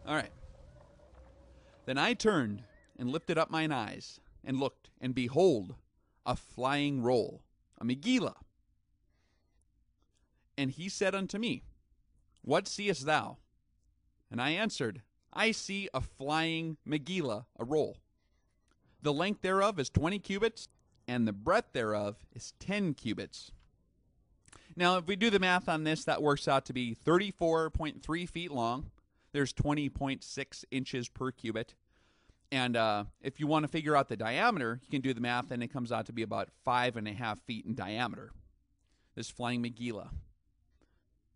All right. Then I turned and lifted up mine eyes and looked, and behold, a flying roll, a Megillah. And he said unto me, What seest thou? And I answered, I see a flying Megillah, a roll. The length thereof is 20 cubits, and the breadth thereof is 10 cubits. Now, if we do the math on this, that works out to be 34.3 feet long. There's 20.6 inches per cubit. And if you want to figure out the diameter, you can do the math, and it comes out to be about 5.5 feet in diameter. This flying Megillah.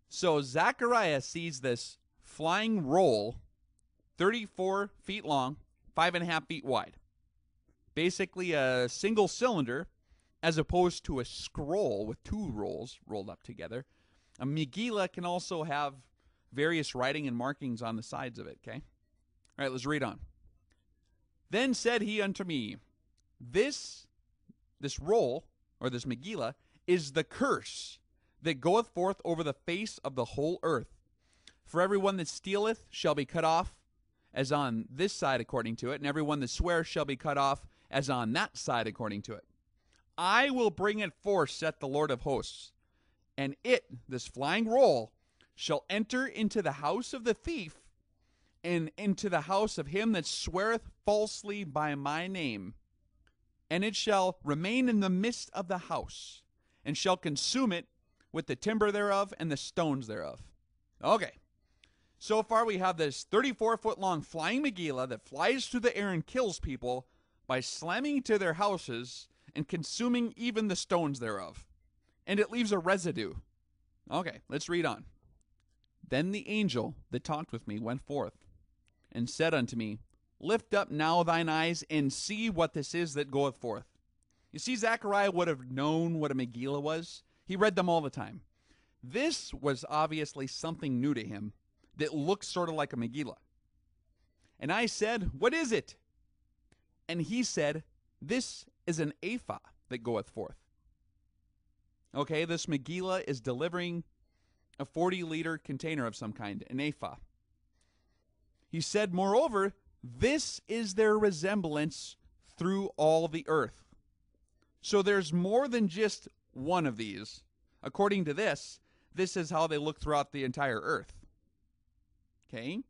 So Zechariah sees this flying roll, 34 feet long, 5.5 feet wide. Basically a single cylinder, as opposed to a scroll with two rolls rolled up together. A Megillah can also have various writing and markings on the sides of it, okay? All right, let's read on. Then said he unto me, This roll, or this Megillah, is the curse that goeth forth over the face of the whole earth. For everyone that stealeth shall be cut off, as on this side according to it, and everyone that swears shall be cut off, as on that side according to it. I will bring it forth, saith the Lord of hosts, and it, this flying roll, shall enter into the house of the thief, and into the house of him that sweareth falsely by my name. And it shall remain in the midst of the house, and shall consume it with the timber thereof and the stones thereof. Okay. So far we have this 34-foot-long flying Megillah that flies through the air and kills people by slamming into their houses and consuming even the stones thereof. And it leaves a residue. Okay, let's read on. Then the angel that talked with me went forth, and said unto me, Lift up now thine eyes, and see what this is that goeth forth. You see, Zechariah would have known what a Megillah was. He read them all the time. This was obviously something new to him that looked sort of like a Megillah. And I said, What is it? And he said, This is an ephah that goeth forth. Okay, this Megillah is delivering a 40-liter container of some kind, an ephah. He said, Moreover, this is their resemblance through all the earth. So there's more than just one of these. According to this is how they look throughout the entire earth. Okay?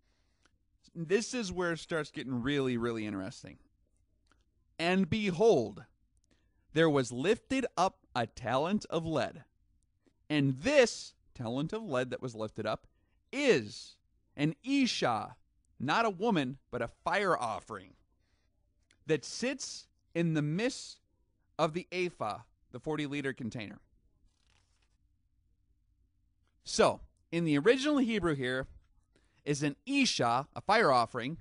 This is where it starts getting really, really interesting. And behold, there was lifted up a talent of lead. And this talent of lead that was lifted up is an Isha, not a woman, but a fire offering, that sits in the midst of the ephah, the 40-liter container. So, in the original Hebrew here is an Isha, a fire offering,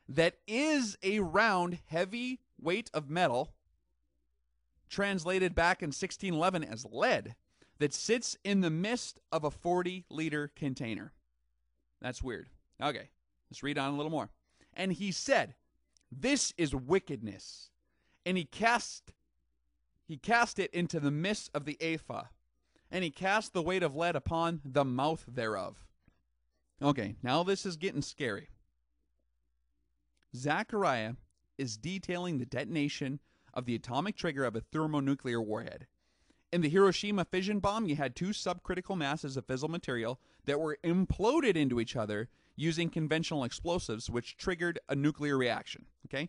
that is a round, heavy weight of metal, translated back in 1611 as lead, that sits in the midst of a 40-liter container. That's weird. Okay, let's read on a little more. And he said, This is wickedness. And he cast it into the midst of the ephah, and he cast the weight of lead upon the mouth thereof. Okay, now this is getting scary. Zechariah is detailing the detonation of the atomic trigger of a thermonuclear warhead. In the Hiroshima fission bomb, you had two subcritical masses of fissile material that were imploded into each other using conventional explosives, which triggered a nuclear reaction. Okay,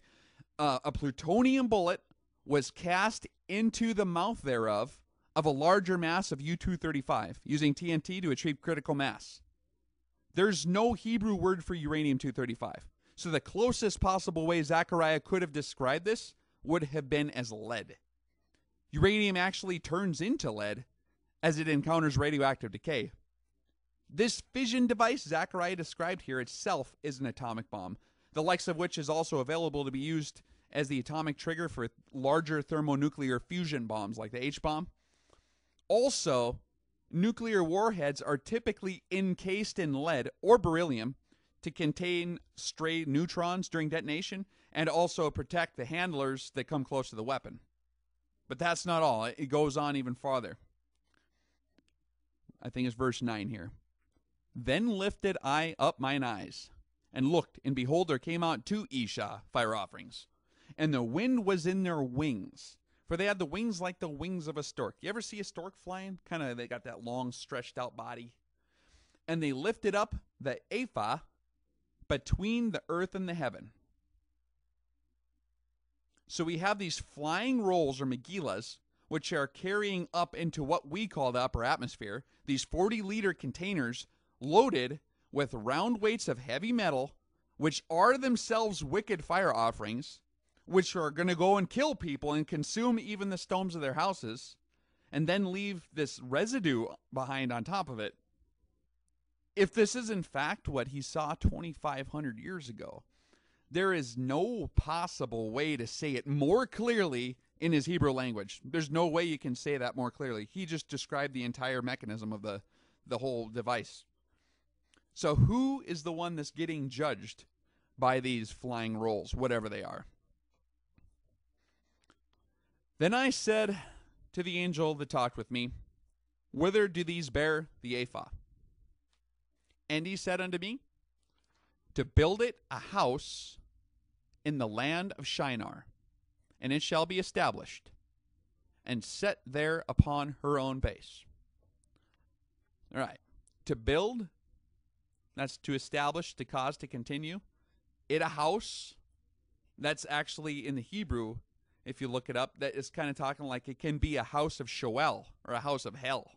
a plutonium bullet was cast into the mouth thereof of a larger mass of U-235 using TNT to achieve critical mass. There's no Hebrew word for uranium-235. So the closest possible way Zechariah could have described this would have been as lead. Uranium actually turns into lead as it encounters radioactive decay. This fission device Zechariah described here itself is an atomic bomb, the likes of which is also available to be used as the atomic trigger for larger thermonuclear fusion bombs like the H-bomb. Also, nuclear warheads are typically encased in lead or beryllium to contain stray neutrons during detonation and also protect the handlers that come close to the weapon. But that's not all. It goes on even farther. I think it's verse 9 here. Then lifted I up mine eyes, and looked, and behold, there came out 2 Isha fire offerings. And the wind was in their wings, for they had the wings like the wings of a stork. You ever see a stork flying? Kind of, they got that long, stretched out body. And they lifted up the ephah between the earth and the heaven. So we have these flying rolls, or Megillas, which are carrying up into what we call the upper atmosphere, these 40-liter containers loaded with round weights of heavy metal, which are themselves wicked fire offerings, which are going to go and kill people and consume even the stones of their houses, and then leave this residue behind on top of it. If this is in fact what he saw 2,500 years ago, there is no possible way to say it more clearly in his Hebrew language. There's no way you can say that more clearly. He just described the entire mechanism of the whole device. So who is the one that's getting judged by these flying rolls, whatever they are? Then I said to the angel that talked with me, whither do these bear the ephah? And he said unto me, to build it a house in the land of Shinar, and it shall be established, and set there upon her own base. All right. To build, that's to establish, to cause, to continue. It a house, that's actually in the Hebrew, if you look it up, that is kind of talking like it can be a house of Sheol, or a house of hell.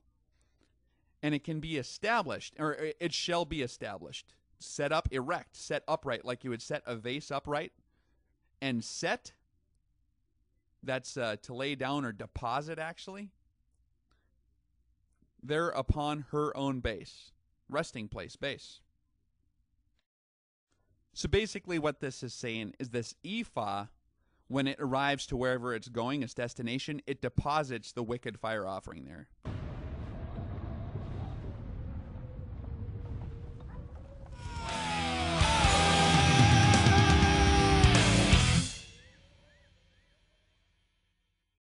And it can be established, or it shall be established. Set up, erect, set upright, like you would set a vase upright. And set, that's to lay down or deposit, actually. There upon her own base. Resting place, base. So basically what this is saying is this ephah, when it arrives to wherever it's going, its destination, it deposits the wicked fire offering there.